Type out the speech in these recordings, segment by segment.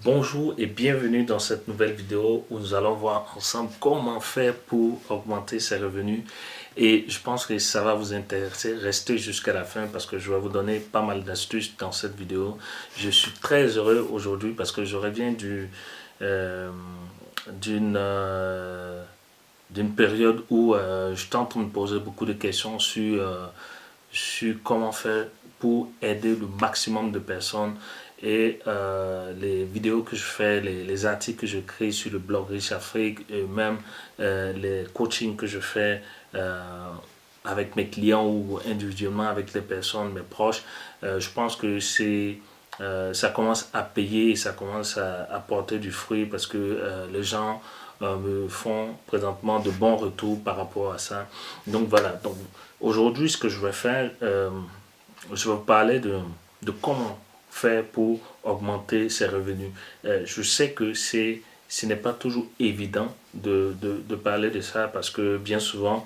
Bonjour et bienvenue dans cette nouvelle vidéo où nous allons voir ensemble comment faire pour augmenter ses revenus. Et je pense que ça va vous intéresser. Restez jusqu'à la fin parce que je vais vous donner pas mal d'astuces dans cette vidéo. Je suis très heureux aujourd'hui parce que je reviens euh, d'une d'une période où je tente de me poser beaucoup de questions sur comment faire pour aider le maximum de personnes et les vidéos que je fais, les articles que je crée sur le blog Riche Afrique et même les coachings que je fais avec mes clients ou individuellement avec les personnes, mes proches, je pense que ça commence à payer et ça commence à porter du fruit parce que les gens me font présentement de bons retours par rapport à ça. Donc voilà, donc aujourd'hui ce que je vais faire, je vais vous parler de comment faire pour augmenter ses revenus. Je sais que ce n'est pas toujours évident de parler de ça parce que bien souvent,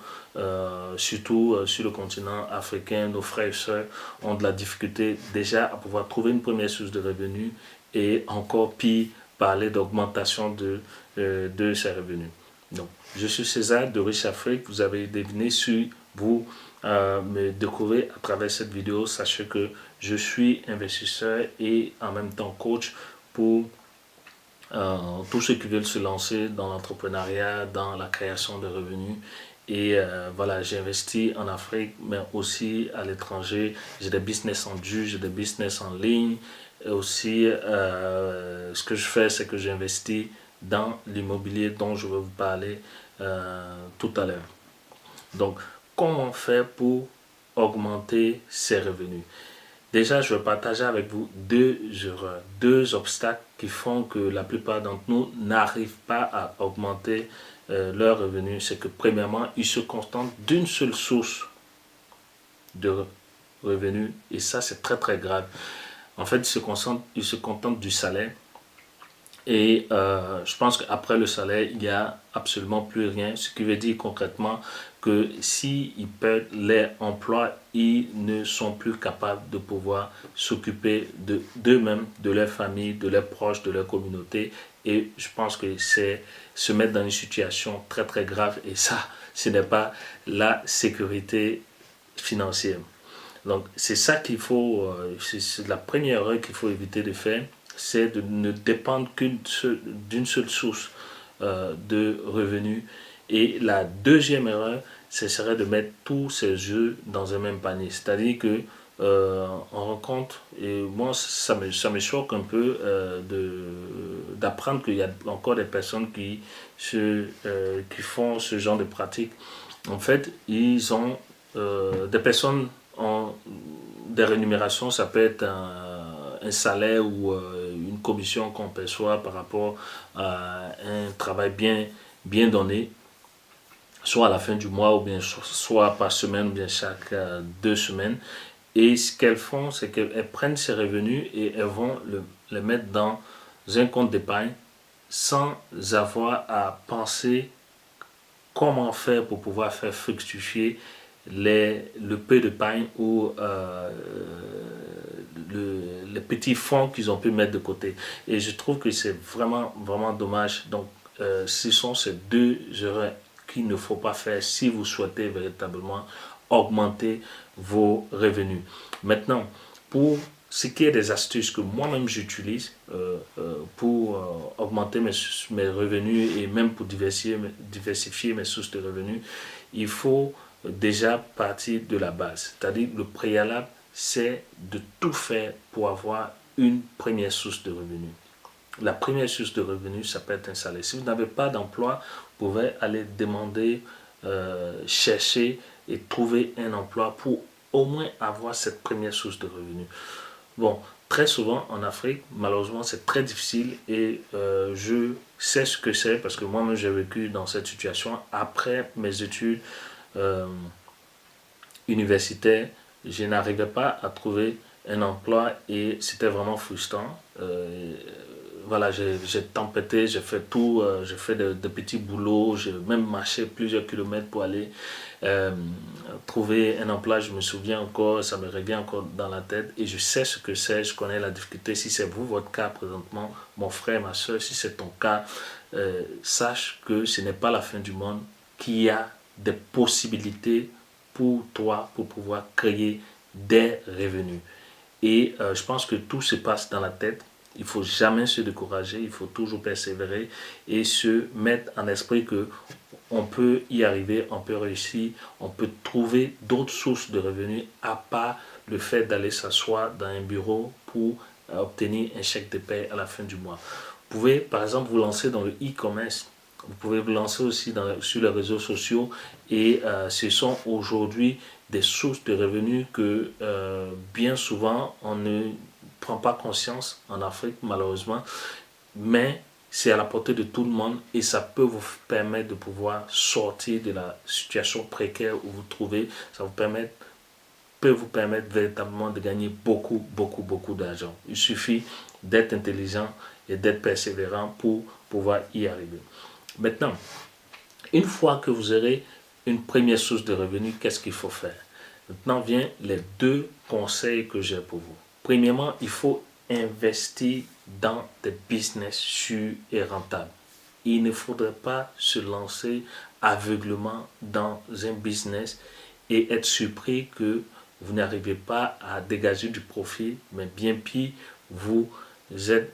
surtout sur le continent africain, nos frères et sœurs ont de la difficulté déjà à pouvoir trouver une première source de revenus et encore pire, parler d'augmentation de ses revenus. Donc, je suis César de Riche Afrique. Vous avez deviné sur vous me découvrir à travers cette vidéo. Sachez que je suis investisseur et en même temps coach pour tous ceux qui veulent se lancer dans l'entrepreneuriat, dans la création de revenus. Et voilà, j'ai investi en Afrique, mais aussi à l'étranger. J'ai des business en dur, j'ai des business en ligne. Et aussi, ce que je fais, c'est que j'investis dans l'immobilier dont je vais vous parler tout à l'heure. Donc, comment faire pour augmenter ses revenus? Déjà, je vais partager avec vous deux erreurs, deux obstacles qui font que la plupart d'entre nous n'arrivent pas à augmenter leurs revenus. C'est que premièrement, ils se contentent d'une seule source de revenus et ça, c'est très très grave. En fait, ils se contentent du salaire et je pense qu'après le salaire, il n'y a absolument plus rien. Ce qui veut dire concrètement que s'ils perdent leur emploi, ils ne sont plus capables de pouvoir s'occuper d'eux-mêmes, de leur famille, de leurs proches, de leur communauté. Et je pense que c'est se mettre dans une situation très très grave. Et ça, ce n'est pas la sécurité financière. Donc c'est ça qu'il faut, c'est la première erreur qu'il faut éviter de faire, c'est de ne dépendre d'une seule source de revenus. Et la deuxième erreur, ce serait de mettre tous ses œufs dans un même panier. C'est-à-dire que on rencontre, et moi ça me choque un peu d'apprendre qu'il y a encore des personnes qui font ce genre de pratique. En fait, ils ont des personnes ont des rémunérations, ça peut être un salaire ou une commission qu'on perçoit par rapport à un travail bien donné, soit à la fin du mois ou bien soit par semaine ou bien chaque 2 semaines. Et ce qu'elles font, c'est qu'elles prennent ces revenus et elles vont les mettre dans un compte d'épargne sans avoir à penser comment faire pour pouvoir faire fructifier le peu de pain ou les petits fonds qu'ils ont pu mettre de côté. Et je trouve que c'est vraiment, vraiment dommage. Donc, ce sont ces deux erreurs qu'il ne faut pas faire si vous souhaitez véritablement augmenter vos revenus. Maintenant, pour ce qui est des astuces que moi-même j'utilise pour augmenter mes revenus et même pour diversifier mes sources de revenus, il faut déjà partir de la base. C'est-à-dire le préalable, c'est de tout faire pour avoir une première source de revenus. La première source de revenus, ça peut être un salaire. Si vous n'avez pas d'emploi, vous pouvez aller demander, chercher et trouver un emploi pour au moins avoir cette première source de revenus. Bon, très souvent en Afrique, malheureusement, c'est très difficile et je sais ce que c'est parce que moi-même j'ai vécu dans cette situation. Après mes études universitaires, je n'arrivais pas à trouver un emploi et c'était vraiment frustrant. voilà, j'ai tempêté, j'ai fait tout, j'ai fait de petits boulots, j'ai même marché plusieurs kilomètres pour aller euh, trouver un emploi. Je me souviens encore, ça me revient encore dans la tête et je sais ce que c'est, je connais la difficulté. Si c'est vous, votre cas présentement, mon frère, ma soeur, si c'est ton cas, sache que ce n'est pas la fin du monde, qu'il y a des possibilités pour toi pour pouvoir créer des revenus. Et je pense que tout se passe dans la tête. Il ne faut jamais se décourager, il faut toujours persévérer et se mettre en esprit que on peut y arriver, on peut réussir, on peut trouver d'autres sources de revenus à part le fait d'aller s'asseoir dans un bureau pour obtenir un chèque de paie à la fin du mois. Vous pouvez par exemple vous lancer dans le e-commerce, vous pouvez vous lancer aussi sur les réseaux sociaux et ce sont aujourd'hui des sources de revenus que bien souvent on ne prend pas conscience en Afrique malheureusement, mais c'est à la portée de tout le monde et ça peut vous permettre de pouvoir sortir de la situation précaire où vous trouvez. Ça peut vous permettre véritablement de gagner beaucoup d'argent. Il suffit d'être intelligent et d'être persévérant pour pouvoir y arriver. Maintenant, une fois que vous aurez une première source de revenus, qu'est-ce qu'il faut faire? Maintenant viennent les deux conseils que j'ai pour vous. Premièrement, il faut investir dans des business sûrs et rentables. Il ne faudrait pas se lancer aveuglément dans un business et être surpris que vous n'arrivez pas à dégager du profit, mais bien pire, vous êtes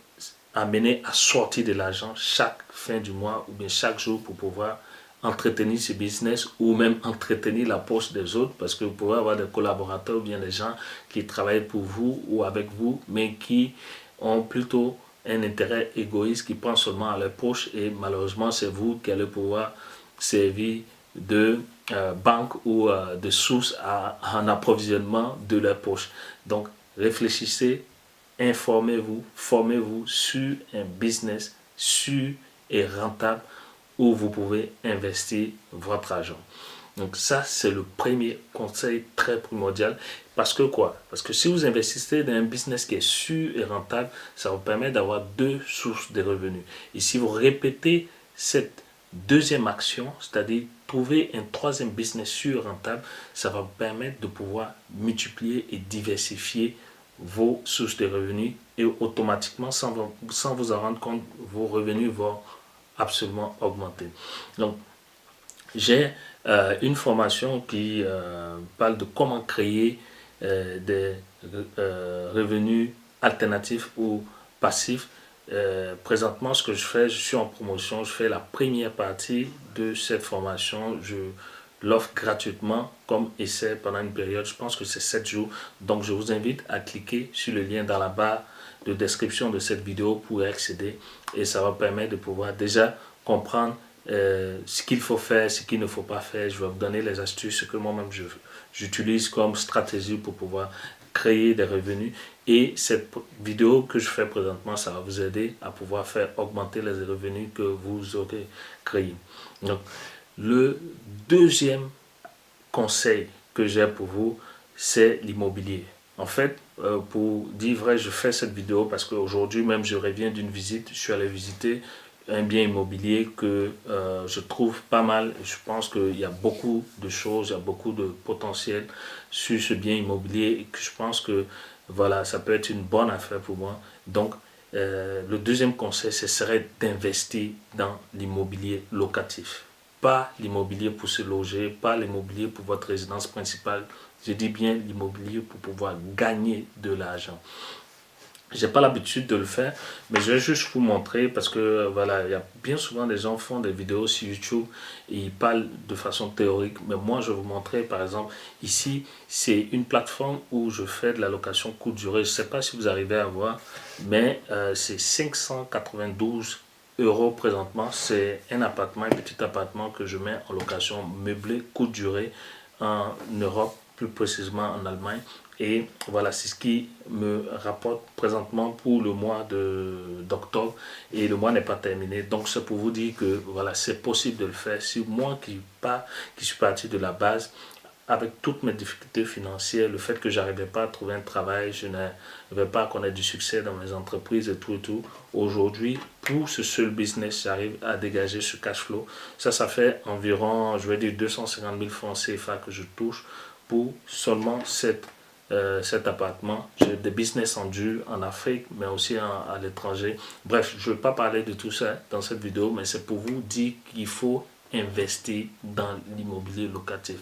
amené à sortir de l'argent chaque fin du mois ou bien chaque jour pour pouvoir entretenir ce business ou même entretenir la poche des autres parce que vous pouvez avoir des collaborateurs ou bien des gens qui travaillent pour vous ou avec vous mais qui ont plutôt un intérêt égoïste qui pense seulement à leur poche et malheureusement c'est vous qui allez pouvoir servir de banque ou de source en approvisionnement de leur poche. Donc réfléchissez, informez-vous, formez-vous sur un business sûr et rentable où vous pouvez investir votre argent. Donc ça, c'est le premier conseil très primordial. Parce que quoi? Parce que si vous investissez dans un business qui est sûr et rentable, ça vous permet d'avoir deux sources de revenus. Et si vous répétez cette deuxième action, c'est-à-dire trouver un troisième business sûr et rentable, ça va vous permettre de pouvoir multiplier et diversifier vos sources de revenus et automatiquement, sans vous en rendre compte, vos revenus vont absolument augmenter. Donc, j'ai une formation qui parle de comment créer des revenus alternatifs ou passifs. Présentement, ce que je fais, je suis en promotion, je fais la première partie de cette formation. Je l'offre gratuitement comme essai pendant une période, je pense que c'est 7 jours. Donc, je vous invite à cliquer sur le lien dans la barre de description de cette vidéo pour y accéder et ça va permettre de pouvoir déjà comprendre ce qu'il faut faire, ce qu'il ne faut pas faire. Je vais vous donner les astuces, ce que moi-même j'utilise comme stratégie pour pouvoir créer des revenus. Et cette vidéo que je fais présentement, ça va vous aider à pouvoir faire augmenter les revenus que vous aurez créés. Donc, le deuxième conseil que j'ai pour vous, c'est l'immobilier. En fait, pour dire vrai, je fais cette vidéo parce qu'aujourd'hui même, je reviens d'une visite. Je suis allé visiter un bien immobilier que je trouve pas mal. Je pense qu'il y a beaucoup de choses, il y a beaucoup de potentiel sur ce bien immobilier et que je pense que voilà, ça peut être une bonne affaire pour moi. Donc, le deuxième conseil, ce serait d'investir dans l'immobilier locatif. Pas l'immobilier pour se loger, pas l'immobilier pour votre résidence principale. Je dis bien l'immobilier pour pouvoir gagner de l'argent. J'ai pas l'habitude de le faire, mais je vais juste vous montrer parce que voilà, il y a bien souvent des gens qui font des vidéos sur YouTube et ils parlent de façon théorique, mais moi je vais vous montrer par exemple ici, c'est une plateforme où je fais de la location courte durée. Je sais pas si vous arrivez à voir, mais c'est 592 euros présentement. C'est un appartement, un petit appartement que je mets en location meublée courte durée en Europe, plus précisément en Allemagne. Et voilà, c'est ce qui me rapporte présentement pour le mois d'octobre et le mois n'est pas terminé. Donc c'est pour vous dire que voilà, c'est possible de le faire. Si moi qui suis parti de la base avec toutes mes difficultés financières, le fait que j'arrivais pas à trouver un travail, je n'arrivais pas à connaître du succès dans mes entreprises et tout, aujourd'hui, pour ce seul business, j'arrive à dégager ce cash flow. Ça fait environ, je vais dire 250 000 francs CFA que je touche pour seulement cet appartement. J'ai des business en dur en Afrique, mais aussi à l'étranger. Bref, je ne vais pas parler de tout ça dans cette vidéo, mais c'est pour vous dire qu'il faut investir dans l'immobilier locatif.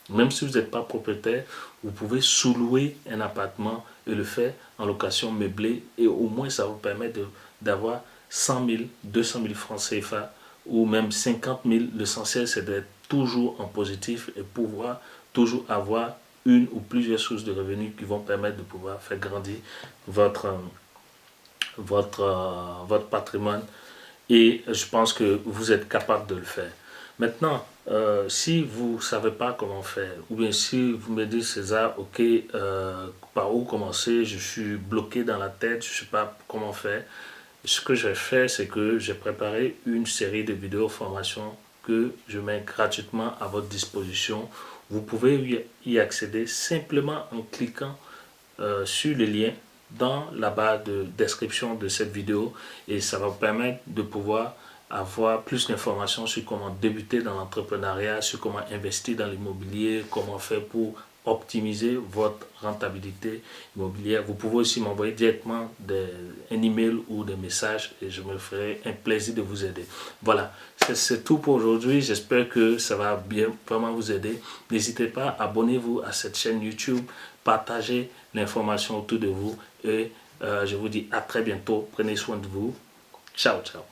Même si vous n'êtes pas propriétaire, vous pouvez sous-louer un appartement et le faire en location meublée, et au moins ça vous permet d'avoir 100 000, 200 000 francs CFA ou même 50 000. L'essentiel, c'est d'être toujours en positif et pouvoir toujours avoir une ou plusieurs sources de revenus qui vont permettre de pouvoir faire grandir votre, votre patrimoine, et je pense que vous êtes capable de le faire. Maintenant, si vous ne savez pas comment faire, ou bien si vous me dites César, ok, par où commencer, je suis bloqué dans la tête, je ne sais pas comment faire, ce que je vais faire, c'est que j'ai préparé une série de vidéos formation que je mets gratuitement à votre disposition. Vous pouvez y accéder simplement en cliquant sur le lien dans la barre de description de cette vidéo, et ça va vous permettre de pouvoir avoir plus d'informations sur comment débuter dans l'entrepreneuriat, sur comment investir dans l'immobilier, comment faire pour optimiser votre rentabilité immobilière. Vous pouvez aussi m'envoyer directement un email ou des messages et je me ferai un plaisir de vous aider. Voilà, c'est tout pour aujourd'hui. J'espère que ça va bien vraiment vous aider. N'hésitez pas, abonnez-vous à cette chaîne YouTube, partagez l'information autour de vous et je vous dis à très bientôt. Prenez soin de vous. Ciao, ciao.